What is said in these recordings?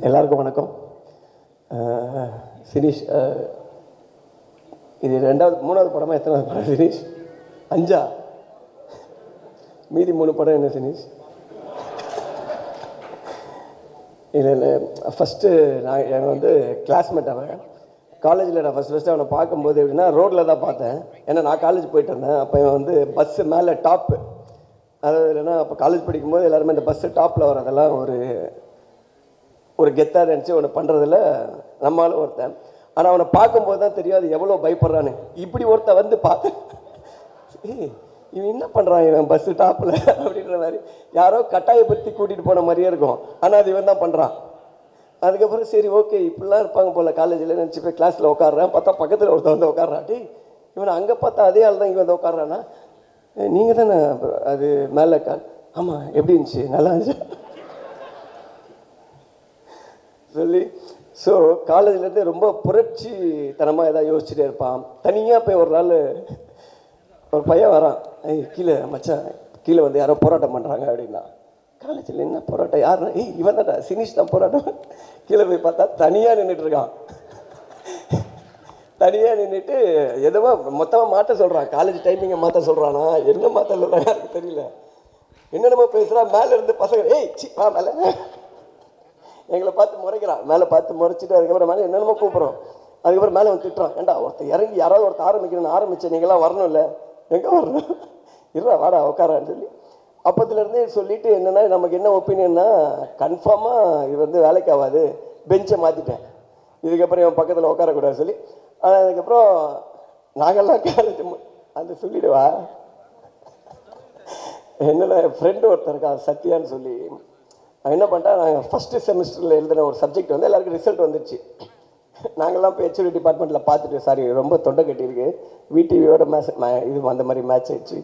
எல்லாருக்கும் வணக்கம். சினீஷ், இது மூணாவது படமாக எத்தனாவது படம் சினீஷ்? 5ஆ? மீதி 3 படம் என்ன சினீஷ்? இல்லை ஃபஸ்ட்டு நான் வந்து கிளாஸ்மேட் அவன். காலேஜில் நான் ஃபஸ்ட்டு அவனை பார்க்கும்போது எப்படின்னா ரோட்டில் தான் பார்த்தேன். ஏன்னா நான் காலேஜ் போயிட்டு இருந்தேன். அப்போ இவன் வந்து பஸ்ஸு மேலே டாப்பு, அதாவது இல்லைன்னா அப்போ காலேஜ் படிக்கும்போது எல்லாருமே இந்த பஸ்ஸு டாப்பில் வரதெல்லாம் ஒரு கெத்தாக நினச்சி அவனை பண்ணுறதில்ல நம்மளால ஒருத்தன். ஆனால் அவனை பார்க்கும்போது தான் தெரியும் அது எவ்வளோ பயப்படுறான்னு. இப்படி ஒருத்தன் வந்து பார்த்தேன், இவன் என்ன பண்ணுறான் இவன் பஸ்ஸு டாப்பில் அப்படின்ற மாதிரி யாரோ கட்டாயப்படுத்தி கூட்டிகிட்டு போன மாதிரியே இருக்கும். ஆனால் அது இவன் தான் பண்ணுறான். அதுக்கப்புறம் சரி ஓகே இப்படிலாம் இருப்பாங்க போல் காலேஜில் நினச்சி போய் கிளாஸில் உட்காடுறேன். பார்த்தா பக்கத்தில் ஒருத்தன் வந்து உட்காடுறாட்டி, இவனை அங்கே பார்த்தா அதே ஆள் தான் இங்கே வந்து உட்காடுறான்னா, நீங்கள் தானே அது மேலே ஆமாம் எப்படி இருந்துச்சு, நல்லா இருந்துச்சு சொல்லி. ஸோ காலேஜ்லேருந்து ரொம்ப புரட்சி தனமாக எதாவது யோசிச்சுட்டே இருப்பான். தனியாக போய் ஒரு நாள் ஒரு பையன் வரான், கீழே மச்சான் கீழே வந்து யாரோ போராட்டம் பண்ணுறாங்க அப்படின்னா. காலேஜில் என்ன போராட்டம், யாருன்னா இவன் தான்டா சினிஷ் தான் போராட்டம். கீழே போய் பார்த்தா தனியாக நின்றுட்டு இருக்கான். தனியாக நின்றுட்டு எதுவோ மொத்தமாக மாற்ற சொல்கிறான். காலேஜ் டைமிங்கை மாற்ற சொல்கிறானா என்ன மாற்ற சொல்கிறான் எனக்கு தெரியல. என்னென்னமோ பேசுகிறான். மேலே இருந்து பசங்க வா மேலே எங்களை பார்த்து முறைக்கிறான். மேலே பார்த்து முறைச்சிட்டு அதுக்கப்புறம் மேலே என்னென்னமோ கூப்பிட்றோம். அதுக்கப்புறம் மேலே வந்து திட்டுறான், ஏண்டா ஒருத்தர் இறங்கி யாராவது ஒருத்தர் ஆரம்பிக்கணும்னு ஆரம்பித்தேன், நீங்களாம் வரணும் இல்லை, எங்கே வரணும், இருடா வாடா உட்காரான்னு சொல்லி அப்பத்துலேருந்தே சொல்லிவிட்டு என்னென்னா நமக்கு என்ன ஒப்பீனியன்னா கன்ஃபார்மாக இது வந்து வேலைக்கு ஆகாது, பெஞ்சை மாற்றிட்டேன், இதுக்கப்புறம் இவன் பக்கத்தில் உட்காரக்கூடாது சொல்லி. அதுக்கப்புறம் நாங்கள்லாம் காலேஜ் அந்த சொல்லிவிடுவா. என்னென்ன ஃப்ரெண்டு ஒருத்தர் இருக்கா சத்யான்னு சொல்லி, என்ன பண்ணிட்டா நாங்கள் ஃபஸ்ட்டு செமஸ்டரில் எழுதின ஒரு சப்ஜெக்ட் வந்து எல்லாருக்கும் ரிசல்ட் வந்துடுச்சு. நாங்கள்லாம் இப்போ ஹெச்ஓடி டிபார்ட்மெண்ட்டில் பார்த்துட்டு சாரி ரொம்ப தொண்டை கட்டியிருக்கு, விடிவியோட இது அந்த மாதிரி மேட்ச் ஆயிடுச்சு.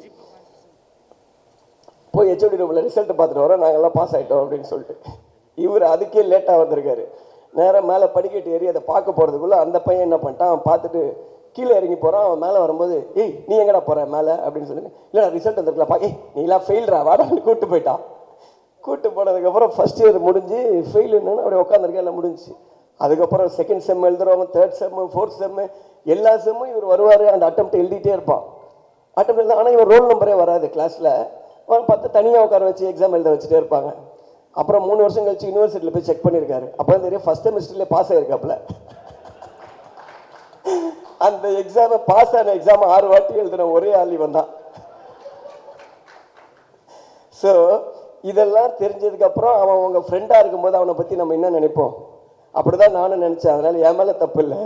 போய் ஹெச்ஓடி ரூமில் ரிசல்ட்டை பார்த்துட்டு வரோம், நாங்கள்லாம் பாஸ் ஆகிட்டோம் அப்படின்னு சொல்லிட்டு. இவர் அதுக்கே லேட்டாக வந்திருக்காரு. நேராக மேலே படிக்கட்டு ஏறி அதை பார்க்க போகிறதுக்குள்ளே அந்த பையன் என்ன பண்ணிட்டான், அவன் பார்த்துட்டு கீழே இறங்கி போகிறான். அவன் மேலே வரும்போது நீ எங்கடா போகிற மேலே அப்படின்னு சொல்லி, இல்லை ரிசல்ட் வந்துருக்கலாம் நீலாம் ஃபெயில்ரா வாடான்னு கூப்பிட்டு போயிட்டான். கூப்பிட்டு போனதுக்கப்புறம் ஃபஸ்ட் இயர் முடிஞ்சு ஃபெயில் என்னன்னு அப்படியே உட்காந்துருக்கேன், எல்லாம் முடிஞ்சு. அதுக்கப்புறம் second sem எழுதுறவங்க, third sem, fourth sem, எல்லா செம்மும் இவர் வருவார். அந்த அட்டெம்ப்ட் எழுதிட்டே இருப்பான். அட்டெம்ப்ட் எழுத ஆனால் இவர் ரோல் நம்பரே வராது கிளாஸில். அவன் பார்த்து தனியாக உட்கார வச்சு எக்ஸாம் எழுத வச்சுட்டே இருப்பாங்க. அப்புறம் 3 வருஷம் கழிச்சு யூனிவர்சிட்டியில் போய் செக் பண்ணியிருக்காரு. அப்போ தான் தெரியும் ஃபஸ்ட் செமஸ்டர்லேயே பாஸ் ஆகிருக்காப்புல. அந்த எக்ஸாமை பாஸ் ஆன எக்ஸாமை 6 வாட்டி எழுதின ஒரே ஆள் இவன் தான். ஸோ இதெல்லாம் தெரிஞ்சதுக்கப்புறம் அவன் உங்கள் ஃப்ரெண்டாக இருக்கும்போது அவனை பற்றி நம்ம என்ன நினைப்போம், அப்படி தான் நானும் நினச்சேன். அதனால் என் மேலே தப்பு இல்லை,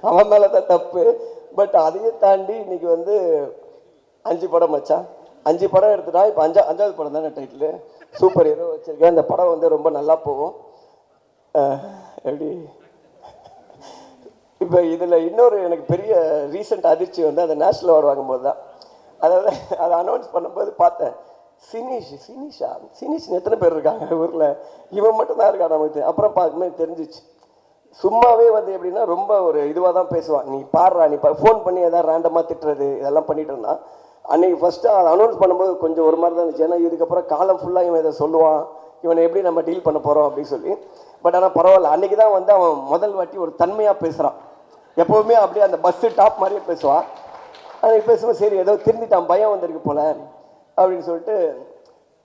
அவன் மேலே தான் தப்பு. பட் அதையும் தாண்டி இன்றைக்கி வந்து 5 படம் வச்சான். 5 படம் எடுத்துட்டா. இப்போ 5ஆவது படம் தானே டைட்டில், சூப்பர் ஹீரோ வச்சுருக்கேன். இந்த படம் வந்து ரொம்ப நல்லா போகும். எப்படி இப்போ இதில் இன்னொரு எனக்கு பெரிய ரீசெண்ட் அதிர்ச்சி வந்து அந்த நேஷ்னல் அவார்டு வாங்கும்போது தான். அதாவது அதை அனௌன்ஸ் பண்ணும்போது பார்த்தேன், சினிஷ் எத்தனை பேர் இருக்காங்க ஊரில், இவன் மட்டும்தான் இருக்கான் நமக்கு. அப்புறம் பார்க்கும்போது தெரிஞ்சிச்சு. சும்மாவே வந்து எப்படின்னா ரொம்ப ஒரு இதுவாக தான் பேசுவான். நீ பாடுறா, நீ ஃபோன் பண்ணி எதாவது ரேண்டமாக திட்டுறது இதெல்லாம் பண்ணிட்டு இருந்தான். அன்றைக்கி ஃபஸ்ட்டு அதை அனௌன்ஸ் பண்ணும்போது கொஞ்சம் ஒரு மாதிரி தான் இருந்துச்சு. ஏன்னா இதுக்கப்புறம் காலம் ஃபுல்லாக இவன் இதை சொல்லுவான், இவனை எப்படி நம்ம டீல் பண்ண போகிறோம் அப்படின்னு சொல்லி. பட் ஆனால் பரவாயில்ல, அன்றைக்கி தான் வந்து அவன் முதல் வாட்டி ஒரு தன்மையாக பேசுகிறான். எப்போவுமே அப்படியே அந்த பஸ்ஸு டாப் மாதிரியே பேசுவான். அன்றைக்கி பேசும்போது சரி ஏதோ திருந்திட்டான், பயம் வந்திருக்கு போல் அப்படின்னு சொல்லிட்டு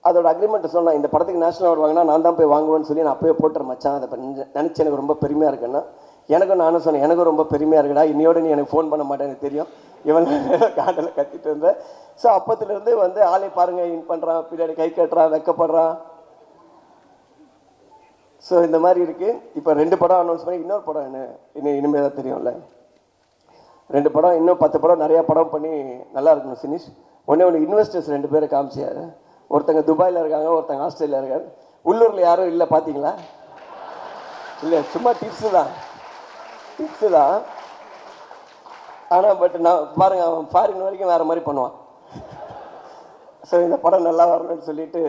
அதோட அக்ரிமெண்ட்டை சொன்னான். இந்த படத்துக்கு நேஷனல் அவார்டு வாங்கினா நான் தான் போய் வாங்குவேன்னு சொல்லி நான் அப்போயே போட்டுறேன் மச்சான். அதை நினச்சி எனக்கு ரொம்ப பெருமையாக இருக்குன்னா எனக்கும் நானும் சொன்னேன், எனக்கும் ரொம்ப பெருமையாக இருக்குடா, இன்னையோட நீ எனக்கு ஃபோன் பண்ண மாட்டேன்னு எனக்கு தெரியும், இவன் காண்டில் கத்திட்டு இருந்தேன். ஸோ அப்பத்துலேருந்து வந்து ஆளை பாருங்கள், இன் பண்ணுறான், பின்னாடி கை கட்டுறான், வெக்கப்படுறான். ஸோ இந்த மாதிரி இருக்குது. இப்போ 2 படம் அனௌன்ஸ் பண்ணி இன்னொரு படம் இனிமேல் தான் தெரியும்ல. 2 படம், இன்னும் 10 படம், நிறையா படம் பண்ணி நல்லா இருக்கணும் சினிஷ். ஒன்று இன்வெஸ்டர்ஸ் 2 பேரை காமிச்சார். ஒருத்தங்க துபாயில் இருக்காங்க, ஒருத்தங்க ஆஸ்திரேலியா இருக்காங்க. உள்ளூரில் யாரும் இல்லை பார்த்தீங்களா? இல்லை, சும்மா டிப்ஸு தான். ஆனால் பட் நான் பாருங்கள், அவன் ஃபாரின் வரைக்கும் வேறு மாதிரி பண்ணுவான். ஸோ இந்த படம் நல்லா வரணும்னு சொல்லிட்டு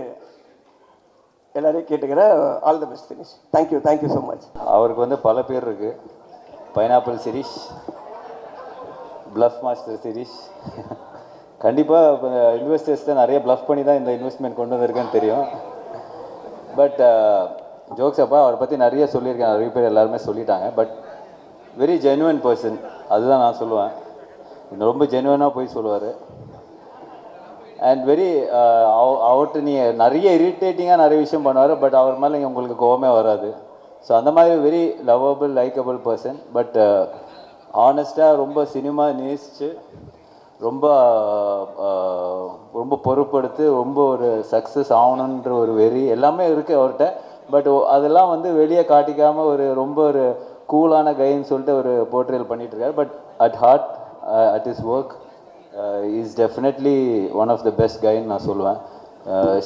எல்லாரையும் கேட்டுக்கிறேன். All the best Sinish. Thank you so much. அவருக்கு வந்து பல பேர் இருக்குது. Pineapple Shirish, bluff master Shirish. கண்டிப்பாக இப்போ இன்வெஸ்டர்ஸில் நிறைய ப்ளஃப் பண்ணி தான் இந்த இன்வெஸ்ட்மெண்ட் கொண்டு வந்திருக்கேன்னு தெரியும். பட் ஜோக்ஸ் அப்பா அவரை பற்றி நிறைய சொல்லியிருக்கேன், நிறைய பேர் எல்லாருமே சொல்லிட்டாங்க. பட் வெரி ஜென்யூன் பர்சன், அதுதான் நான் சொல்லுவேன். ரொம்ப ஜென்யூனாக போய் சொல்லுவார். அண்ட் வெரி அவர்கிட்ட நீங்கள் நிறைய இரிட்டேட்டிங்காக நிறைய விஷயம் பண்ணுவார், பட் அவர் மேலே உங்களுக்கு கோவமே வராது. ஸோ அந்த மாதிரி very lovable likable person. But ஆனஸ்ட்டாக ரொம்ப சினிமா நேசித்து ரொம்ப ரொம்ப பொறுப்படுத்து ரொம்ப ஒரு சக்ஸஸ் ஆகணுன்ற ஒரு வெறி எல்லாமே இருக்குது அவர்கிட்ட. பட் அதெல்லாம் வந்து வெளியே காட்டிக்காமல் ஒரு ரொம்ப ஒரு கூலான கைன்னு சொல்லிட்டு ஒரு போர்ட்ரேல் பண்ணிகிட்ருக்காரு. But at heart at is work is definitely one of the best கைன்னு நான் சொல்லுவேன்.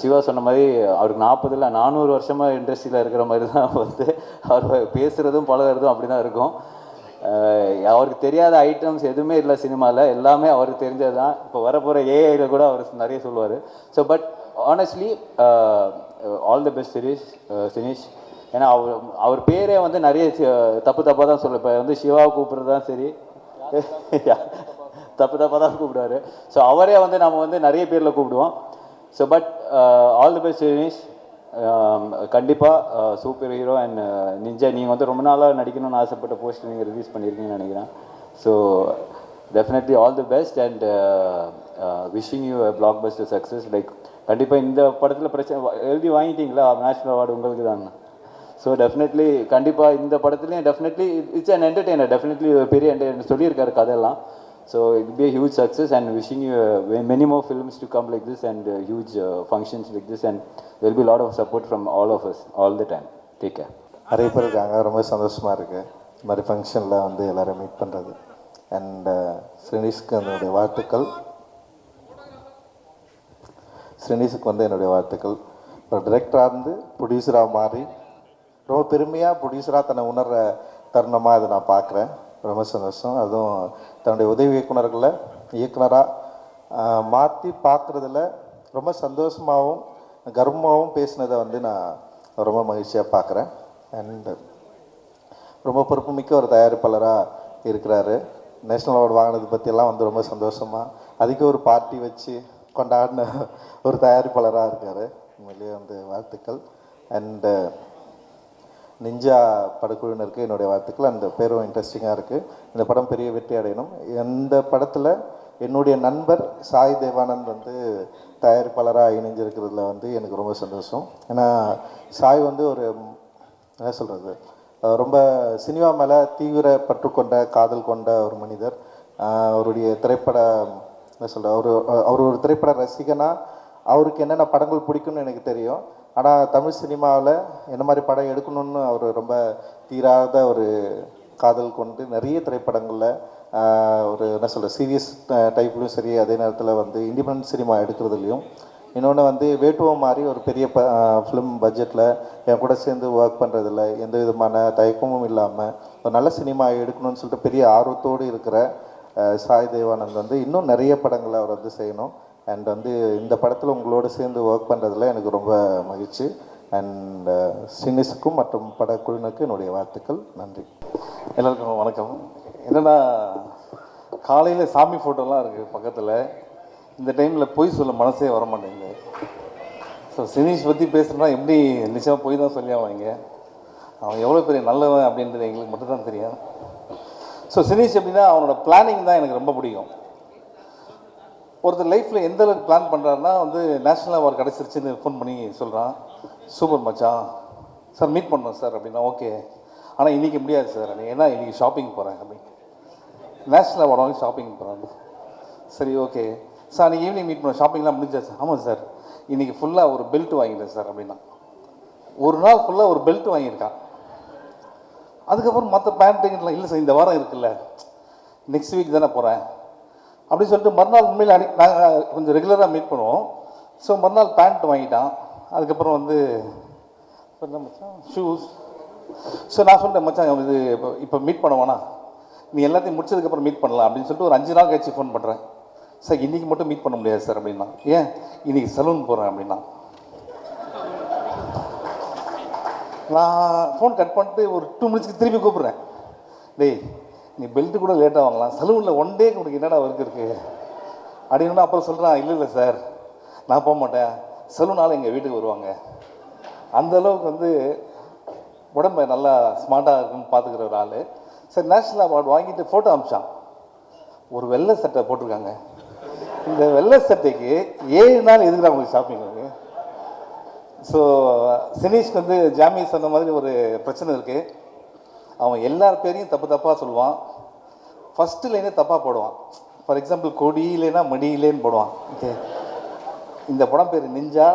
சிவா சொன்ன மாதிரி அவருக்கு 40 இல்லை 400 வருஷமாக இண்டஸ்ட்ரியில் இருக்கிற மாதிரி தான் வந்து அவர் பேசுகிறதும் பழகிறதும் அப்படி தான் இருக்கும். அவருக்கு தெரியாத ஐட்டம்ஸ் எதுவுமே இல்லை சினிமாவில், எல்லாமே அவருக்கு தெரிஞ்சது தான். இப்போ வரப்போகிற ஏஐயில் கூட அவர் நிறைய சொல்லுவார். So but honestly all the best Sineesh. ஏன்னா அவர் பேரே வந்து நிறைய தப்பாக தான் சொல்லுவேன். இப்போ வந்து சிவாவை கூப்பிட்றது தான் சரி, தப்பாக தான் கூப்பிடுவார். ஸோ அவரே வந்து நம்ம வந்து நிறைய பேரில் கூப்பிடுவோம். So but all the best Sineesh. கண்டிப்பாக சூப்பர் ஹீரோ அண்ட் நிஞ்சா. நீங்கள் வந்து ரொம்ப நாளாக நடிக்கணும்னு ஆசைப்பட்ட போஸ்ட் நீங்கள் ரிலீஸ் பண்ணியிருக்கீங்கன்னு நினைக்கிறேன். So definitely all the best and wishing you black Bastar success. Like கண்டிப்பாக இந்த படத்தில் பிரச்சனை எழுதி வாங்கிட்டீங்களா, நேஷ்னல் அவார்டு உங்களுக்கு தான். ஸோ டெஃபினெட்லி கண்டிப்பாக இந்த படத்துலேயும் definitely it's an entertainer. Definitely ஒரு பெரிய என்டர்டெய்னர் சொல்லியிருக்காரு கதையெல்லாம். So it will be a huge success and wishing you many more films to come like this and huge functions like this, and there will be a lot of support from all of us all the time. Take care. நிறைய பேர் இருக்காங்க, ரொம்ப சந்தோஷமாக இருக்குது இந்த மாதிரி ஃபங்க்ஷனில் வந்து எல்லோரும் மீட் பண்ணுறது. அண்ட் ஸ்ரீனிஷ்க்கு என்னுடைய வாழ்த்துக்கள். ஸ்ரீனிஷுக்கு வந்து என்னுடைய வாழ்த்துக்கள். ஒரு டிரெக்டராக இருந்து ப்ரொடியூசராக மாறி ரொம்ப பெருமையாக ப்ரொடியூசராக தன்னை உணர்கிற தருணமாக அதை நான் பார்க்குறேன். ரொம்ப சந்தோஷம். அதுவும் தன்னுடைய உதவி இயக்குநர்களை இயக்குனராக மாற்றி பார்க்குறதுல ரொம்ப சந்தோஷமாகவும் கர்வமாகவும் பேசினதை வந்து நான் ரொம்ப மகிழ்ச்சியாக பார்க்குறேன். அண்டு ரொம்ப பொறுப்புமிக்க ஒரு தயாரிப்பாளராக இருக்கிறாரு. நேஷ்னல் அவார்டு வாங்கினது பற்றியெல்லாம் வந்து ரொம்ப சந்தோஷமாக அதுக்கு ஒரு பார்ட்டி வச்சு கொண்டாடின ஒரு தயாரிப்பாளராக இருக்கார். உண்மையிலேயே வந்து வாழ்த்துக்கள். அண்டு நிஞ்சா படக்குழுவினருக்கு என்னுடைய வாழ்த்துக்கள். அந்த பேரும் இன்ட்ரெஸ்டிங்காக இருக்குது. இந்த படம் பெரிய வெற்றி அடையணும். இந்த படத்தில் என்னுடைய நண்பர் சாய் தேவானந்த் வந்து தயாரிப்பாளராக இணைஞ்சிருக்கிறதுல வந்து எனக்கு ரொம்ப சந்தோஷம். ஏன்னா சாய் வந்து ஒரு என்ன சொல்கிறது, ரொம்ப சினிமா மேலே தீவிர பற்று கொண்ட காதல் கொண்ட ஒரு மனிதர். அவருடைய திரைப்பட என்ன சொல்கிற அவர் ஒரு திரைப்பட ரசிகனாக அவருக்கு என்னென்ன படங்கள் பிடிக்கும்னு எனக்கு தெரியும். ஆனால் தமிழ் சினிமாவில் என்ன மாதிரி படம் எடுக்கணும்னு அவர் ரொம்ப தீராத ஒரு காதல் கொண்டு நிறைய திரைப்படங்களில் ஒரு என்ன சொல்கிற சீரியஸ் டைப்லையும் சரி, அதே நேரத்தில் வந்து இண்டிபெண்டன்ட் சினிமா எடுக்கிறதுலையும். இன்னொன்று வந்து வேட்டுவம் மாதிரி ஒரு பெரிய ஃபிலிம் பட்ஜெட்டில் என் கூட சேர்ந்து ஒர்க் பண்ணுறதில்ல எந்த விதமான தயக்கமும் இல்லாமல் ஒரு நல்ல சினிமா எடுக்கணும்னு சொல்லிட்டு பெரிய ஆர்வத்தோடு இருக்கிற சாய் தேவானந்த் வந்து இன்னும் நிறைய படங்களை அவர் வந்து செய்யணும். அண்ட் வந்து இந்த படத்தில் உங்களோடு சேர்ந்து ஒர்க் பண்ணுறதுல எனக்கு ரொம்ப மகிழ்ச்சி. அண்ட் சினிஸுக்கும் மற்றும் படக்குழுவினருக்கு என்னுடைய வாழ்த்துக்கள். நன்றி. எல்லாருக்கும் வணக்கம். என்னென்னா காலையில் சாமி ஃபோட்டோலாம் இருக்குது பக்கத்தில். இந்த டைமில் பொய் சொல்ல மனசே வர மாட்டேங்குது. ஸோ சினீஷ் பற்றி பேசுகிறேன்னா எப்படி நிச்சயமாக பொய் தான் சொல்லி அவங்க அவன் எவ்வளோ பெரிய நல்லவன் அப்படின்றது எங்களுக்கு மட்டும்தான் தெரியும். ஸோ சினீஷ் எப்படின்னா அவனோட பிளானிங் தான் எனக்கு ரொம்ப பிடிக்கும். ஒருத்தர் லைஃப்பில் எந்த அளவுக்கு பிளான் பண்ணுறாருன்னா வந்து நேஷ்னல் அவார்டு கிடச்சிருச்சுன்னு ஃபோன் பண்ணி சொல்கிறான், சூப்பர் மச்சான் சார் மீட் பண்ணோம் சார் அப்படின்னா ஓகே, ஆனால் இன்றைக்கி முடியாது சார் ஏன்னா இன்றைக்கி ஷாப்பிங் போகிறேன் அப்படின்னு. நேஷ்னல் அவார்டு வாங்கி ஷாப்பிங் போகிறாங்க. சரி ஓகே சார், அன்றைக்கி ஈவினிங் மீட் பண்ண ஷாப்பிங்லாம் முடிஞ்சா சார்? ஆமாம் சார், இன்றைக்கி ஃபுல்லாக ஒரு பெல்ட் வாங்கிட்டேன் சார் அப்படின்னா. ஒரு நாள் ஃபுல்லாக ஒரு பெல்ட் வாங்கியிருக்கான். அதுக்கப்புறம் மற்ற பேண்ட்டுங்கெல்லாம் இல்லை சார் இந்த வாரம் இருக்குல்ல, நெக்ஸ்ட் வீக் தானே போகிறேன் அப்படின்னு சொல்லிட்டு மறுநாள் உண்மையில் நாங்கள் கொஞ்சம் ரெகுலராக மீட் பண்ணுவோம். ஸோ மறுநாள் பேண்ட் வாங்கிட்டான். அதுக்கப்புறம் வந்து மச்சான் ஷூஸ். ஸோ நான் சொல்லிட்டேன் மச்சான் இது இப்போ மீட் பண்ண வேணாம், நீ எல்லாத்தையும் முடிச்சதுக்கப்புறம் மீட் பண்ணலாம் அப்படின்னு சொல்லிட்டு ஒரு 5 நாள் கழிச்சு ஃபோன் பண்ணுறேன். சார் இன்றைக்கி மட்டும் மீட் பண்ண முடியாது சார் அப்படின்னா. ஏன்? இன்றைக்கி சலூன் போகிறேன் அப்படின்னா. நான் ஃபோன் கட் பண்ணிட்டு ஒரு 2 மினிட்ஸ்க்கு திருப்பி கூப்பிட்றேன். டேய் நீ பெல்ட்டு கூட லேட்டாக வாங்கலாம், சலூனில் 1 டேக்கு உனக்கு என்னடா ஒர்க் இருக்குது அப்படின்னு. அப்புறம் சொல்கிறான், இல்லை சார் நான் போக மாட்டேன், சலூனால் எங்கள் வீட்டுக்கு வருவாங்க. அந்தளவுக்கு வந்து உடம்பு நல்லா ஸ்மார்ட்டாக இருக்குன்னு பார்த்துக்கிற ஒரு ஆள். சரி, நேஷ்னல் அவார்டு வாங்கிட்டு ஃபோட்டோ அமிச்சான். ஒரு வெள்ளை சட்டை போட்டிருக்காங்க. இந்த வெள்ளை சட்டைக்கு 7 நாள் எதுக்கு அவங்களுக்கு ஷாப்பிங் இருக்கு. ஸோ சினீஷ்க்கு வந்து ஜாமி சொன்ன மாதிரி ஒரு பிரச்சனை இருக்குது. அவன் எல்லார் பேரையும் தப்பாக சொல்லுவான். ஃபஸ்ட்டு லைனே தப்பாக போடுவான். ஃபார் எக்ஸாம்பிள் கொடியிலேனா மடியிலேன்னு போடுவான். ஓகே, இந்த படம் பேர் நிஞ்சா.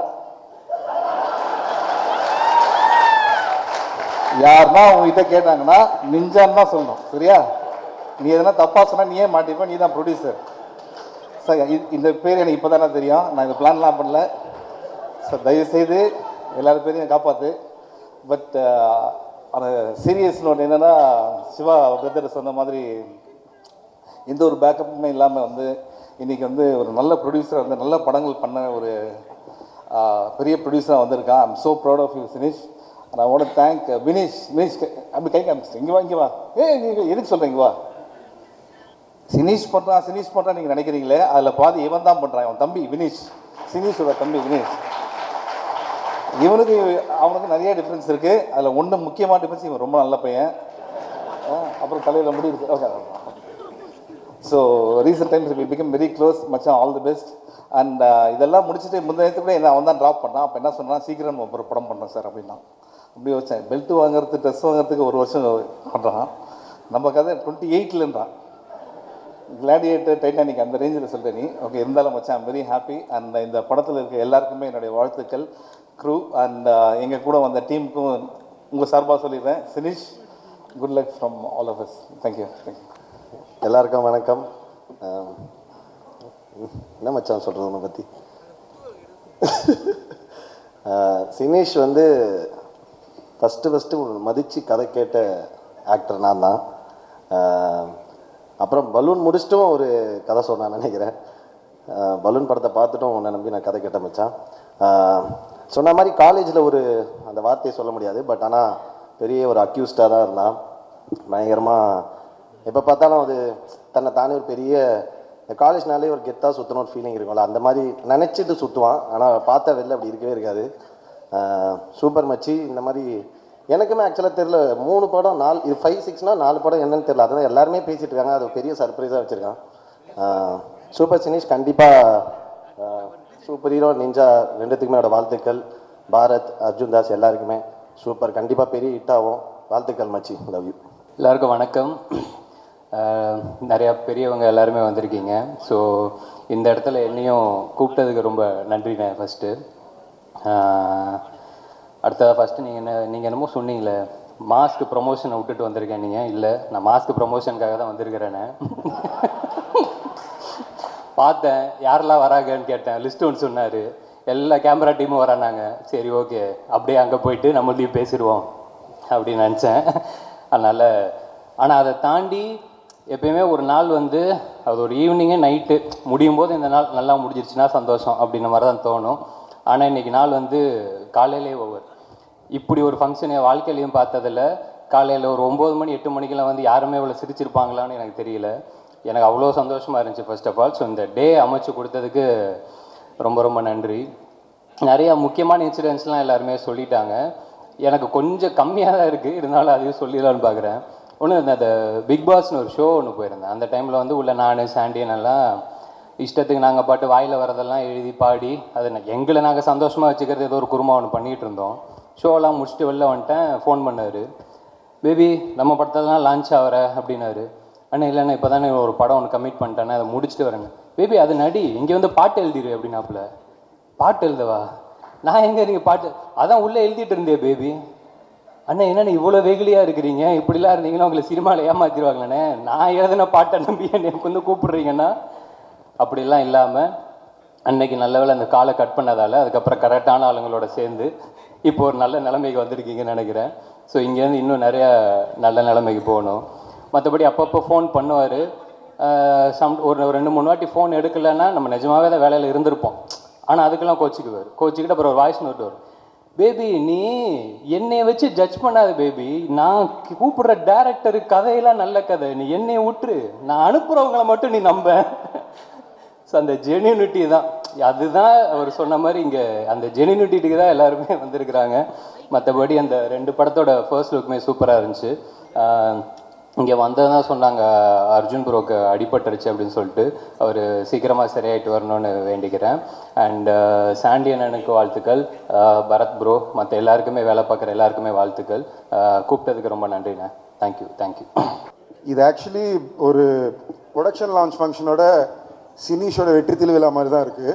யாருன்னா அவங்ககிட்ட கேட்டாங்கன்னா நிஞ்சான்னு தான் சொல்லணும். சரியா? நீ எதனா தப்பாக சொன்னால் நீயே மாட்டிப்ப, நீ தான் ப்ரொடியூசர். சார், இந்த பேர் எனக்கு இப்போ தானே தெரியும், நான் இந்த பிளான்லாம் பண்ணல. சார், தயவுசெய்து எல்லாரும் பேரையும் காப்பாற்று. பட் அந்த சீரியஸ் நோட் என்னென்னா, சிவா பிரதர் சொன்ன மாதிரி எந்த ஒரு பேக்கப்புமே இல்லாமல் வந்து இன்றைக்கி வந்து ஒரு நல்ல ப்ரொடியூசராக வந்து நல்ல படங்கள் பண்ண ஒரு பெரிய ப்ரொடியூசராக வந்திருக்கான். I'm so proud of you Sineesh. And I want to thank Vineesh. அப்படி கை காமிச்சிட்டேன். இங்கே வா. எதுக்கு சொல்கிறேன்? இங்கே வா. சினீஷ் பண்ணுறான் நீங்கள் நினைக்கிறீங்களே, அதில் பாதி இவன் தான் பண்ணுறான். அவன் தம்பி வினீஷ், சினீஷோட தம்பி வினீஷ். அவனுக்கு நிறைய டிஃப்ரென்ஸ் இருக்குது. அதில் ஒன்று முக்கியமான டிஃப்ரென்ஸ், இவன் ரொம்ப நல்ல பையன். அப்புறம் தலையில் முடி இருக்குது. Okay. So recent times we become very close மச்சான். All the best. அண்ட் இதெல்லாம் முடிச்சுட்டு முந்தைய கூட என்ன அவன் தான் ட்ராப் பண்ணான். அப்போ என்ன சொன்னான், சீக்கிரம் ஒரு படம் பண்ணுறேன் சார் அப்படின்னா. அப்படி வச்சேன். பெல்ட் வாங்குறது, ட்ரெஸ் வாங்குறதுக்கு 1 வருஷம் பண்ணுறான். நம்ம கதை 28லன்றான். கிளாடியேட்டர், டைட்டானிக் அந்த ரேஞ்சில் சொல்லிட்டு நீ. ஓகே, இருந்தாலும் மச்சான் ஐம் வெரி ஹாப்பி. அண்ட் இந்த படத்தில் இருக்க எல்லாருக்குமே என்னுடைய வாழ்த்துக்கள். க்ரூ அண்ட் எங்கள் கூட வந்த டீமுக்கும் உங்கள் சார்பாக சொல்லிடுறேன். Sineesh, good luck from all of us. Thank you. எல்லாருக்கும் வணக்கம். என்ன மச்சான் சொல்கிறது உன்னை பற்றி? சினீஷ் வந்து ஃபஸ்ட்டு மதித்து கதை கேட்ட ஆக்டர் நான் தான். அப்புறம் பலூன் முடிச்சிட்டும் ஒரு கதை சொன்னான்னு நினைக்கிறேன். பலூன் படத்தை பார்த்துட்டும் உன்னை நம்பி நான் கதை கேட்ட மச்சான். சொன்ன மாதிரி காலேஜில் ஒரு அந்த வார்த்தையை சொல்ல முடியாது, பட் ஆனால் பெரிய ஒரு அக்யூஸ்டாக தான் இருந்தான். பயங்கரமாக எப்போ பார்த்தாலும் அது தன்னை தானே ஒரு பெரிய காலேஜ்னாலே ஒரு கெத்தாக சுற்றணும் ஒரு ஃபீலிங் இருக்கும்ல, அந்த மாதிரி நினச்சிட்டு சுற்றுவான். ஆனால் பார்த்தா வெளில அப்படி இருக்கவே இருக்காது. சூப்பர் மச்சி. இந்த மாதிரி எனக்குமே ஆக்சுவலாக தெரில, 3 படம் 4 இது 5, 6னா 4 படம் என்னன்னு தெரில. அதுதான் எல்லாருமே பேசிகிட்டு இருக்காங்க. அது பெரிய சர்ப்ரைஸாக வச்சுருக்கான். சூப்பர் சினீஷ். கண்டிப்பாக சூப்பர் ஹீரோ நிஞ்சா 2த்துக்குமே என்னோட வாழ்த்துக்கள். பாரத், அர்ஜுன் தாஸ் எல்லாருக்குமே சூப்பர். கண்டிப்பாக பெரிய ஹிட் ஆகும். வாழ்த்துக்கள் மச்சி. Love you. எல்லாருக்கும் வணக்கம். நிறையா பெரியவங்க எல்லாருமே வந்திருக்கீங்க. ஸோ இந்த இடத்துல என்னையும் கூப்பிட்டதுக்கு ரொம்ப நன்றிண்ணே ஃபஸ்ட்டு. ஃபஸ்ட்டு நீங்கள் என்னமோ சொன்னீங்களே, மாஸ்க் ப்ரொமோஷனை விட்டுட்டு வந்திருக்கேன். நீங்கள் இல்லை, நான் மாஸ்க் ப்ரொமோஷனுக்காக தான் வந்திருக்கிறேன்னு பார்த்தேன். யாரெல்லாம் வராங்கன்னு கேட்டேன். லிஸ்ட்டு ஒன்று சொன்னார். எல்லா கேமரா டீமும் வரானாங்க. சரி, ஓகே, அப்படியே அங்கே போயிட்டு நம்மள்டையும் பேசிடுவோம் அப்படின்னு நினச்சேன். அதனால் ஆனால் அதை தாண்டி எப்பயுமே ஒரு நாள் வந்து அது ஒரு ஈவினிங்கே நைட்டு முடியும் போது இந்த நாள் நல்லா முடிஞ்சிருச்சுன்னா சந்தோஷம் அப்படின்ற மாதிரி தான் தோணும். ஆனால் இன்றைக்கி நாள் வந்து காலையிலே ஓவர். இப்படி ஒரு ஃபங்க்ஷன் என் வாழ்க்கையிலையும் பார்த்ததில்ல. காலையில் ஒரு 9 மணி 8 மணிக்கெல்லாம் வந்து யாருமே இவ்வளோ சிரிச்சிருப்பாங்களான்னு எனக்கு தெரியல. எனக்கு அவ்வளோ சந்தோஷமாக இருந்துச்சு ஃபர்ஸ்ட் ஆஃப் ஆல். ஸோ இந்த டே அமைச்சு கொடுத்ததுக்கு ரொம்ப ரொம்ப நன்றி. நிறையா முக்கியமான இன்சிடென்ட்ஸ்லாம் எல்லாருமே சொல்லிட்டாங்க. எனக்கு கொஞ்சம் கம்மியாக தான் இருக்குது, இருந்தாலும் அதையும் சொல்லிடலான்னு பார்க்குறேன். ஒன்று, அந்த பிக் பாஸ்னு ஒரு ஷோ ஒன்று போயிருந்தேன். அந்த டைமில் வந்து உள்ள நான் சாண்டியன் எல்லாம் இஷ்டத்துக்கு நாங்கள் பாட்டு வாயில் வரதெல்லாம் எழுதி பாடி அதை எங்களை நாங்கள் சந்தோஷமாக வச்சுக்கிறது ஏதோ ஒரு குருமா ஒன்று பண்ணிகிட்டு இருந்தோம். ஷோலாம் முடிச்சுட்டு வெளில வந்துட்டேன். ஃபோன் பண்ணார், பேபி நம்ம படத்தெல்லாம் லான்ச் ஆகிற அப்படின்னாரு. அண்ணா இல்லைண்ணா இப்போ தானே ஒரு படம் ஒன்று கமிட் பண்ணிட்டேன்னா அதை முடிச்சுட்டு வரேங்க. பேபி அது நடி, இங்கே வந்து பாட்டு எழுதிடு அப்படின்னாப்புல. பாட்டு எழுதவா? நான் எங்கே நீங்கள் பாட்டு அதான் உள்ளே எழுதிட்டு இருந்தேன் பேபி. அண்ணா என்னண்ணே இவ்வளோ வெகுலியாக இருக்கிறீங்க, இப்படிலாம் இருந்தீங்கன்னா உங்களை சினிமாவில் ஏமாற்றிடுவாங்களேண்ணே. நான் எழுதின பாட்டை நம்பி எனக்கு வந்து கூப்பிட்றீங்கன்னா அப்படிலாம் இல்லாமல் அன்னைக்கு நல்ல வேளை அந்த காலை கட் பண்ணதால் அதுக்கப்புறம் கரெக்டான ஆளுங்களோட சேர்ந்து இப்போ ஒரு நல்ல நிலைமைக்கு வந்திருக்கீங்கன்னு நினைக்கிறேன். ஸோ இங்கேருந்து இன்னும் நிறையா நல்ல நிலைமைக்கு போகணும். மற்றபடி அப்பப்போ ஃபோன் பண்ணுவார். ஒரு 2-3 வாட்டி ஃபோன் எடுக்கலைன்னா நம்ம நிஜமாகவே தான் வேலையில் இருந்திருப்போம். ஆனால் அதுக்கெல்லாம் கோச்சிக்கிட்டு அப்புறம் ஒரு வாய்ஸ் நோட் வரும். பேபி நீ என்னை வச்சு ஜட்ஜ் பண்ணாத பேபி, நான் கூப்பிடுற டேரக்டரு கதையெல்லாம் நல்ல கதை, நீ என்னை விட்டுரு, நான் அனுப்புகிறவங்கள மட்டும் நீ நம்ப. ஸோ அந்த ஜென்யூனிட்டி தான் அதுதான் அவர் சொன்ன மாதிரி இங்கே அந்த ஜெனினிட்டிக்கு தான் எல்லாருமே வந்திருக்கிறாங்க. மற்றபடி அந்த 2 படத்தோட ஃபர்ஸ்ட் லுக்குமே சூப்பராக இருந்துச்சு. இங்கே வந்ததான் சொன்னாங்க அர்ஜுன் ப்ரோக்கு அடிபட்டுருச்சு அப்படின்னு சொல்லிட்டு. அவர் சீக்கிரமாக சரியாயிட்டு வரணும்னு வேண்டிக்கிறேன். அண்ட் சாண்டி அண்ணனுக்கு வாழ்த்துக்கள், பரத் ப்ரோ, மற்ற எல்லாருக்குமே வேலை பார்க்குற எல்லாருக்குமே வாழ்த்துக்கள். கூப்பிட்டதுக்கு ரொம்ப நன்றிண்ணே. Thank you thank you. இது ஆக்சுவலி ஒரு ப்ரொடக்ஷன் லான்ச் ஃபங்க்ஷனோட சினிஷோட வெற்றி திருவிழா மாதிரி தான் இருக்குது.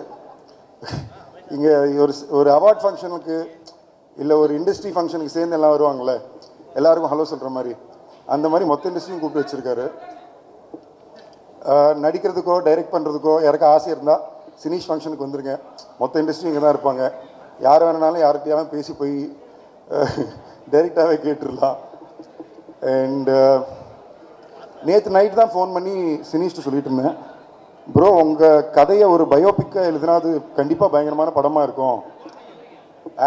இங்கே ஒரு அவார்ட் ஃபங்க்ஷனுக்கு இல்லை ஒரு இண்டஸ்ட்ரி ஃபங்க்ஷனுக்கு சேர்ந்து எல்லாம் வருவாங்கள்ல, எல்லாருக்கும் ஹலோ சொல்கிற மாதிரி, அந்த மாதிரி மொத்த இண்டஸ்ட்ரியும் கூப்பிட்டு வச்சுருக்காரு. நடிக்கிறதுக்கோ டைரக்ட் பண்ணுறதுக்கோ யாருக்கா ஆசை இருந்தால் சினிஷ் ஃபங்க்ஷனுக்கு வந்துருங்க. மொத்த இண்டஸ்ட்ரியும் இங்கே தான் இருப்பாங்க. யார் வேணுனாலும் யார்கிட்டயாலும் பேசி போய் டைரெக்டாகவே கேட்டுடலாம். அண்டு நேற்று நைட் தான் ஃபோன் பண்ணி சினிஷ்ட்டு சொல்லிட்டு இருந்தேன், ப்ரோ உங்கள் கதையை ஒரு பயோபிக்காக எழுதுனா அது கண்டிப்பாக பயங்கரமான படமாக இருக்கும்,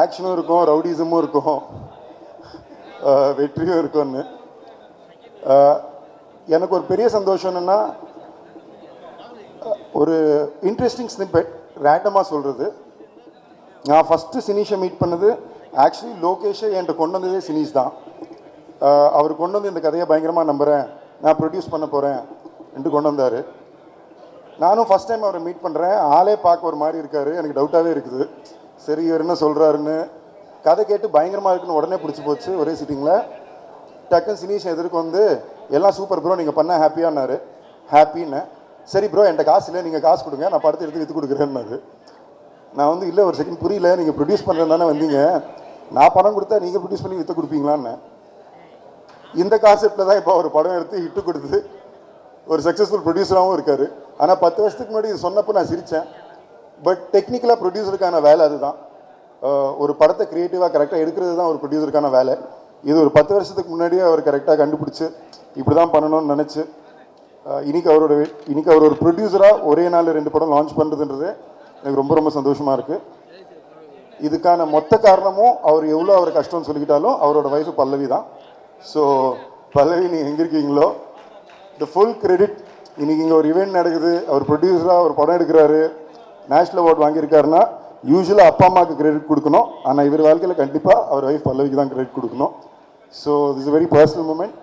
ஆக்ஷனும் இருக்கும், ரவுடிசமும் இருக்கும், வெற்றியும் இருக்கும்னு. எனக்கு ஒரு பெரிய சந்தோஷம் என்னென்னா, ஒரு இன்ட்ரெஸ்டிங் ஸ்னிப்பெட் ரேண்டமாக சொல்கிறது. நான் ஃபஸ்ட்டு சினிஷை மீட் பண்ணது ஆக்சுவலி லோகேஷை என்கிட்ட கொண்டு வந்ததே சினிஷ் தான். அவர் கொண்டு வந்து இந்த கதையை பயங்கரமாக நம்புகிறேன், நான் ப்ரொடியூஸ் பண்ண போகிறேன் என்று கொண்டு வந்தார். நானும் ஃபஸ்ட் டைம் அவரை மீட் பண்ணுறேன். ஆளே பார்க்க ஒரு மாதிரி இருக்கார், எனக்கு டவுட்டாகவே இருக்குது. சரி இவர் என்ன சொல்கிறாருன்னு கதை கேட்டு பயங்கரமாக இருக்குன்னு உடனே பிடிச்சி போச்சு. ஒரே சிட்டிங்கில் டக்குன்னு சினிஷை எதிர்க்கு வந்து எல்லாம் சூப்பர் ப்ரோ, நீங்கள் பண்ண ஹாப்பியானாரு. ஹாப்பின்னு சரி ப்ரோ என்கிட்ட காசு இல்லை, நீங்கள் காசு கொடுங்க, நான் படத்தை எடுத்து விற்று கொடுக்குறேன்னாரு. நான் வந்து இல்லை ஒரு செகண்ட் புரியல, நீங்கள் ப்ரொடியூஸ் பண்ணுறது தானே வந்தீங்க, நான் பணம் கொடுத்தா நீங்கள் ப்ரொடியூஸ் பண்ணி விற்று கொடுப்பீங்களான்னு. இந்த கான்செப்டில் தான் இப்போ அவர் படம் எடுத்து ஹிட்டு கொடுத்து ஒரு சக்ஸஸ்ஃபுல் ப்ரொடியூசராகவும் இருக்கார். ஆனால் 10 வருஷத்துக்கு முன்னாடி இது சொன்னப்போ நான் சிரித்தேன். பட் டெக்னிக்கலாக ப்ரொடியூசருக்கான வேலை அதுதான். ஒரு படத்தை க்ரியேட்டிவாக கரெக்டாக எடுக்கிறது தான் ஒரு ப்ரொடியூசருக்கான வேலை. இது ஒரு 10 வருஷத்துக்கு முன்னாடியே அவர் கரெக்டாக கண்டுபிடிச்சி இப்படி தான் பண்ணணும்னு நினச்சி இன்னைக்கு அவர் ஒரு ப்ரொடியூசராக ஒரே நாள் 2 படம் லான்ச் பண்ணுறதுன்றது எனக்கு ரொம்ப ரொம்ப சந்தோஷமாக இருக்குது. இதுக்கான மொத்த காரணமும் அவர் எவ்வளோ அவர் கஷ்டம்னு சொல்லிக்கிட்டாலும் அவரோட ஒய்ஃபு பல்லவி தான். ஸோ பல்லவி நீங்கள் எங்கே இருக்கீங்களோ த ஃபுல் கிரெடிட். இன்றைக்கி இங்கே ஒரு ஈவெண்ட் நடக்குது, அவர் ப்ரொடியூசராக ஒரு படம் எடுக்கிறாரு, நேஷ்னல் அவார்டு வாங்கியிருக்காருன்னா யூஸ்வலாக அப்பா அம்மாவுக்கு கிரெடிட் கொடுக்கணும். ஆனால் இவர் வாழ்க்கையில் கண்டிப்பாக அவர் ஒய்ஃப் பல்லவிக்கு தான் கிரெடிட் கொடுக்கணும். So this is very personal moment.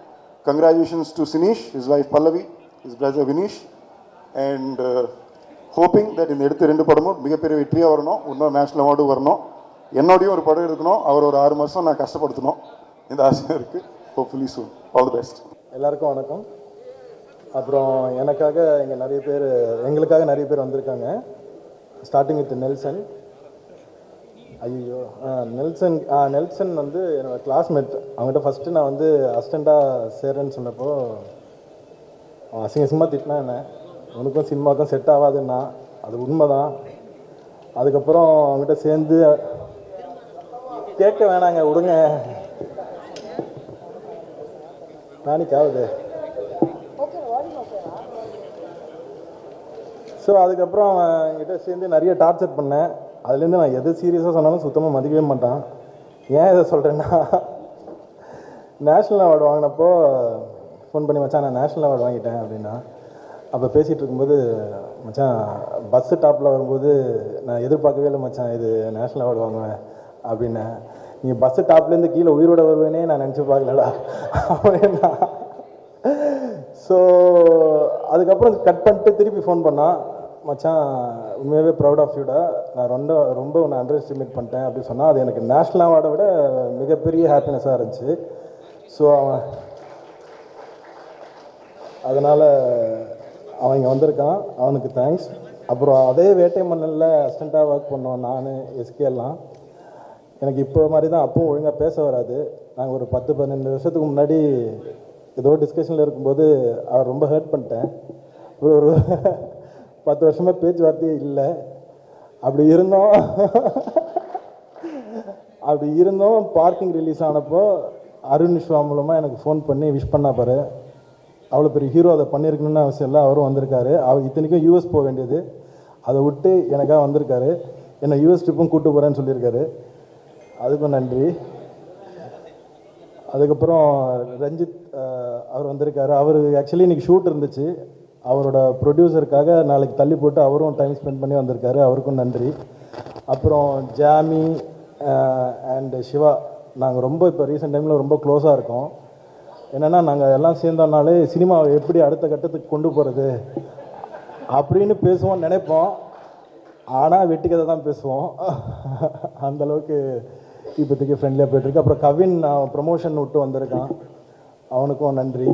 Congratulations to Sinish, his wife Pallavi, his brother Vineesh, and hoping that இந்த எடுத்த 2 படமும் மிகப்பெரிய வெற்றியாக வரணும், இன்னொரு நேஷ்னல் அவார்டும் வரணும், என்னோடையும் ஒரு படம் எடுக்கணும், அவர் ஒரு 6 மாதம் நான் கஷ்டப்படுத்தணும், இந்த ஆசையாக இருக்குது. Hopefully soon. All the best. எல்லாருக்கும் வணக்கம். அப்புறம் எங்களுக்காக நிறைய பேர் வந்திருக்காங்க. Starting with Nelson. ஐயோ நெல்சன் வந்து என்னோட கிளாஸ்மேட். அவங்ககிட்ட ஃபஸ்ட்டு நான் வந்து அசிஸ்டண்ட்டாக சேர்றேன்னு சொன்னப்போ அசிங்கமாக திட்டினா என்ன, உனக்கும் சினிமாவுக்கும் செட் ஆகாதுன்னா அது உண்மை தான். அதுக்கப்புறம் அவங்ககிட்ட சேர்ந்து கேட்க வேணாங்க விடுங்க, நாளைக்கு ஆகுது. ஸோ அதுக்கப்புறம் அவன் என்கிட்ட சேர்ந்து நிறைய டார்ச்சர் பண்ணேன். அதுலேருந்து நான் எது சீரியஸாக சொன்னாலும் சுத்தமாக மதிக்கவே மாட்டான். ஏன் இதை சொல்கிறேன்னா, நேஷ்னல் அவார்டு வாங்கினப்போ ஃபோன் பண்ணி மச்சான் நான் நேஷ்னல் அவார்டு வாங்கிட்டேன் அப்படின்னா, அப்போ பேசிகிட்டு இருக்கும்போது மச்சான் பஸ்ஸு டாப்பில் வரும்போது நான் எதிர்பார்க்கவே இல்லை மச்சான் இது நேஷ்னல் அவார்டு வாங்குவேன் அப்படின்னேன். நீ பஸ்ஸு டாப்லேருந்து கீழே உயிரோட வருவேனே நான் நினச்சி பார்க்கலடா அப்படின்னா. ஸோ அதுக்கப்புறம் கட் பண்ணிட்டு திருப்பி ஃபோன் பண்ணான், மச்சான் உண்மையாகவே ப்ரௌட் ஆஃப் யூடா, நான் ரொம்ப உன்னை அண்டர் எஸ்டிமேட் பண்ணிட்டேன் அப்படின்னு சொன்னால் அது எனக்கு நேஷ்னல் அவார்டை விட மிகப்பெரிய ஹாப்பினஸாக இருந்துச்சு. ஸோ அதனால் அவன் இங்கே வந்திருக்கான், அவனுக்கு தேங்க்ஸ். அப்புறம் அதே வேட்டை மன்னலில் அசிஸ்டண்ட்டாக ஒர்க் பண்ணோம் நான் எஸ்கே எல்லாம். எனக்கு இப்போ மாதிரி தான் அப்பவும் ஒழுங்காக பேச வராது. நாங்கள் ஒரு 10-12 வருஷத்துக்கு முன்னாடி ஏதோ டிஸ்கஷனில் இருக்கும்போது அவர் ரொம்ப ஹர்ட் பண்ணிட்டேன். ஒரு 10 வருஷமாக பேச்சுவார்த்தையே இல்லை. அப்படி இருந்தோம் பார்க்கிங் ரிலீஸ் ஆனப்போ அருண் விஸ்வா மூலமாக எனக்கு ஃபோன் பண்ணி விஷ் பண்ணா பாரு, அவ்வளோ பெரிய ஹீரோ அதை பண்ணியிருக்கணும்னு அவசியம் இல்லை, அவரும் வந்திருக்காரு. அவர் இத்தனைக்கும் யூஎஸ் போக வேண்டியது, அதை விட்டு எனக்காக வந்திருக்காரு. என்னை யூஎஸ் ட்ரிப்பும் கூப்பிட்டு போகிறேன்னு சொல்லியிருக்காரு, அதுக்கும் நன்றி. அதுக்கப்புறம் ரஞ்சித் அவர் வந்திருக்காரு. அவர் ஆக்சுவலி இன்றைக்கி ஷூட் இருந்துச்சு, அவரோட ப்ரொடியூசருக்காக நாளைக்கு தள்ளி போட்டு அவரும் டைம் ஸ்பெண்ட் பண்ணி வந்திருக்காரு, அவருக்கும் நன்றி. அப்புறம் ஜாமி அண்ட் சிவா, நாங்கள் ரொம்ப இப்போ ரீசெண்ட் டைமில் ரொம்ப க்ளோஸாக இருக்கோம். என்னென்னா நாங்கள் எல்லாம் சேர்ந்தோம்னாலே சினிமாவை எப்படி அடுத்த கட்டத்துக்கு கொண்டு போகிறது அப்படின்னு பேசுவோம்னு நினைப்போம். ஆனால் வெட்டிக்கதை தான் பேசுவோம். அந்தளவுக்கு இப்போதைக்கு ஃப்ரெண்ட்லியாக போய்ட்டுருக்கு. அப்புறம் கவின் ப்ரமோஷன் விட்டு வந்திருக்கான், அவனுக்கும் நன்றி.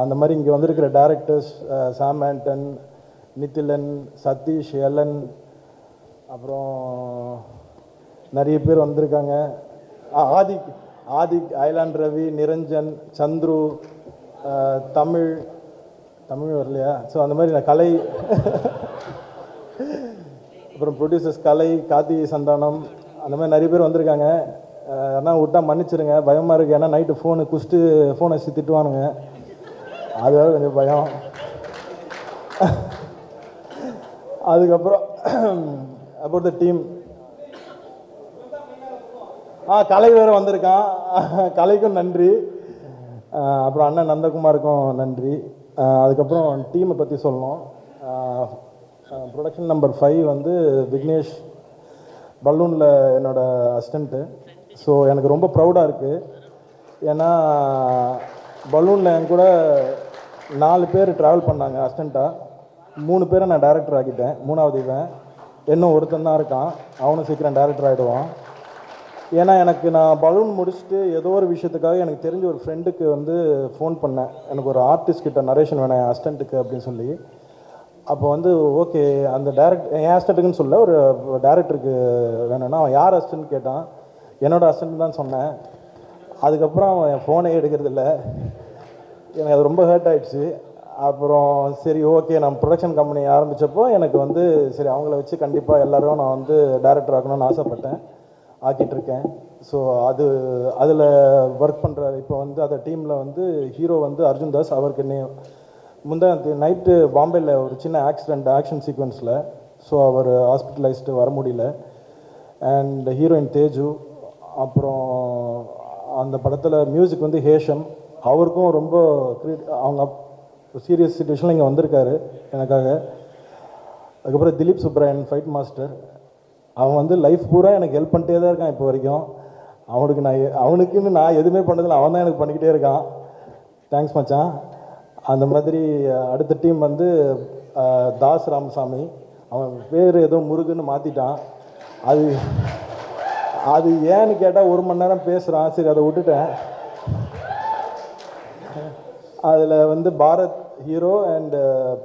அந்த மாதிரி இங்கே வந்திருக்கிற டேரக்டர்ஸ் சாம் ஆண்டன், நித்திலன், சதீஷ், எலன், அப்புறம் நிறைய பேர் வந்திருக்காங்க. ஆதிக், ஐலாண்ட் ரவி, நிரஞ்சன், சந்துரு, தமிழ் வரலையா? ஸோ அந்த மாதிரி நான் கலை, அப்புறம் ப்ரொடியூசர்ஸ் கலை, கார்த்திகை சந்தானம், அந்த மாதிரி நிறைய பேர் வந்திருக்காங்க. ஆனால் விட்டா மன்னிச்சிருங்க, பயமாக இருக்குது. ஏன்னா நைட்டு ஃபோனை வச்சு திட்டுவானுங்க, அதுவாக கொஞ்சம் பயம். அதுக்கப்புறம் அப்புறம் த டீம், கலை வேறு வந்திருக்கான், கலைக்கும் நன்றி. அப்புறம் அண்ணன் நந்தகுமாருக்கும் நன்றி. அதுக்கப்புறம் டீமை பற்றி சொல்லணும். ப்ரொடக்ஷன் நம்பர் 5 வந்து விக்னேஷ், பலூனில் என்னோடய அசிஸ்டண்ட்டு. ஸோ எனக்கு ரொம்ப ப்ரௌடாக இருக்குது. ஏன்னா பலூனில் என் கூட 4 பேர் ட்ராவல் பண்ணாங்க அசிஸ்டண்ட்டாக. 3 பேரை நான் டேரக்டர் ஆக்கிட்டேன், 3வது இவன். இன்னும் ஒருத்தன் தான் இருக்கான், அவனும் சீக்கிரம் டேரக்டர் ஆகிடுவான். ஏன்னா நான் பலூன் முடிச்சுட்டு ஏதோ ஒரு விஷயத்துக்காக எனக்கு தெரிஞ்ச ஒரு ஃப்ரெண்டுக்கு வந்து ஃபோன் பண்ணேன், எனக்கு ஒரு ஆர்டிஸ்ட் கிட்ட நரேஷன் வேணேன் அசிஸ்டண்ட்டுக்கு அப்படின்னு சொல்லி. அப்போ வந்து ஓகே, அந்த என் அசிஸ்டண்ட்டுக்குன்னு சொல்ல, ஒரு டேரக்டருக்கு வேணும்னா அவன் யார் அசிஸ்டன்ட் கேட்டான். என்னோடய அசிஸ்டன்ட் தான் சொன்னேன். அதுக்கப்புறம் அவன் என் ஃபோனே எடுக்கிறதில்ல. எனக்கு அது ரொம்ப ஹர்ட் ஆகிடுச்சு. அப்புறம் சரி ஓகே, நான் ப்ரொடக்ஷன் கம்பெனி ஆரம்பித்தப்போ எனக்கு வந்து சரி அவங்கள வச்சு கண்டிப்பாக எல்லோரும் நான் வந்து டேரக்டர் ஆகணும்னு ஆசைப்பட்டேன், ஆக்கிட்டுருக்கேன். ஸோ அதில் ஒர்க் பண்ணுற இப்போ வந்து அந்த டீமில் வந்து ஹீரோ வந்து அர்ஜுன் தாஸ். அவருக்கு முந்தா நைட்டு பாம்பேயில் ஒரு சின்ன ஆக்ஷன் சீக்வன்ஸில், ஸோ அவர் ஹாஸ்பிட்டலைஸ்டு வர முடியல. And heroine Teju. அப்புறம் அந்த படத்தில் மியூசிக் வந்து ஹேஷம், அவருக்கும் ரொம்ப அவங்க சீரியஸ் சுச்சுவேஷனில் இங்கே வந்திருக்காரு எனக்காக. அதுக்கப்புறம் திலீப் சுப்ராயன் ஃபைட் மாஸ்டர், அவன் வந்து லைஃப் பூரா எனக்கு ஹெல்ப் பண்ணிட்டே தான் இருக்கான் இப்போ வரைக்கும். அவனுக்குன்னு நான் எதுவுமே பண்ணதில்லை, அவன் தான் எனக்கு பண்ணிக்கிட்டே இருக்கான். தேங்க்ஸ் மச்சான். அந்த மாதிரி அடுத்த டீம் வந்து தாஸ் ராமசாமி, அவன் பேர் ஏதோ முருகன்னு மாற்றிட்டான். அது ஏன்னு கேட்டால் 1 மணி நேரம் பேசுகிறான், சரி அதை விட்டுட்டேன். அதில் வந்து Bharath hero and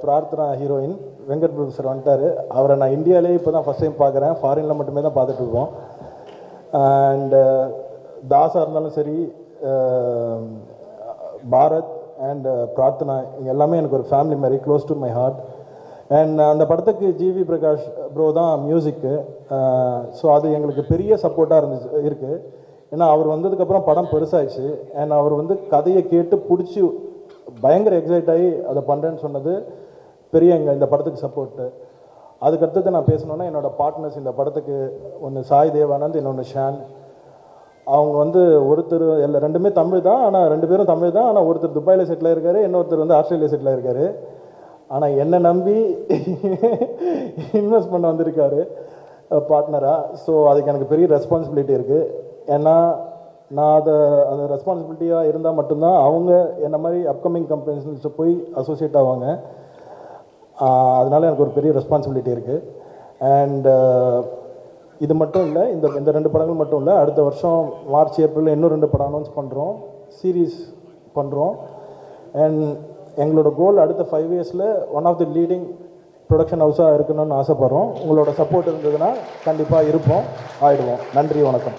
Prarthana heroine. Venkat Prabhu sir வந்துட்டார், அவரை நான் இந்தியாவிலே இப்போ தான் ஃபஸ்ட் டைம் பார்க்குறேன், ஃபாரினில் மட்டுமே தான் பார்த்துட்ருக்கோம். அண்டு தாஸாக இருந்தாலும் சரி, பாரத் அண்ட் பிரார்த்தனா, இங்கே எல்லாமே எனக்கு ஒரு ஃபேமிலி மாதிரி, close to my heart. And அந்த படத்துக்கு ஜிவி பிரகாஷ் ப்ரோ தான் மியூசிக்கு. ஸோ அது எங்களுக்கு பெரிய சப்போர்ட்டாக இருக்குது. ஏன்னா அவர் வந்ததுக்கப்புறம் படம் பெருசாகிடுச்சு. அண்ட் அவர் வந்து கதையை கேட்டு பிடிச்சி பயங்கர எக்ஸைட் ஆகி அதை பண்ணுறேன்னு சொன்னது பெரிய இந்த படத்துக்கு சப்போர்ட்டு. அதுக்கடுத்தது நான் பேசணுன்னா என்னோடய பார்ட்னர்ஸ் இந்த படத்துக்கு, ஒன்று சாய் தேவானந்த், இன்னொன்று ஷான். அவங்க வந்து ஒருத்தர் ரெண்டுமே தமிழ் தான், ஆனால் 2 பேரும் தமிழ் தான். ஆனால் ஒருத்தர் துபாயில் செட்டில் ஆகிருக்காரு, இன்னொருத்தர் வந்து ஆஸ்திரேலியா செட்டில் ஆகிருக்காரு. ஆனால் என்னை நம்பி இன்வெஸ்ட் பண்ண வந்திருக்காரு பார்ட்னராக. ஸோ அதுக்கு எனக்கு பெரிய ரெஸ்பான்சிபிலிட்டி இருக்குது. ஏன்னா நான் அந்த ரெஸ்பான்சிபிலிட்டியாக இருந்தால் மட்டும்தான் அவங்க என்ன மாதிரி அப்கமிங் கம்பெனிஸ் போய் அசோசியேட் ஆவாங்க. அதனால் எனக்கு ஒரு பெரிய ரெஸ்பான்சிபிலிட்டி இருக்குது. அண்ட் இது மட்டும் இல்லை, இந்த 2 படங்கள் மட்டும் இல்லை, அடுத்த வருஷம் மார்ச் ஏப்ரலில் இன்னும் 2 படம் அனௌன்ஸ் பண்ணுறோம், சீரீஸ் பண்ணுறோம். அண்ட் எங்களோட கோல் அடுத்த 5 இயர்ஸில் one of the leading production ஹவுஸாக இருக்கணும்னு ஆசைப்பட்றோம். உங்களோட சப்போர்ட் இருந்ததுன்னா கண்டிப்பாக இருப்போம், ஆகிடுவோம். நன்றி, வணக்கம்.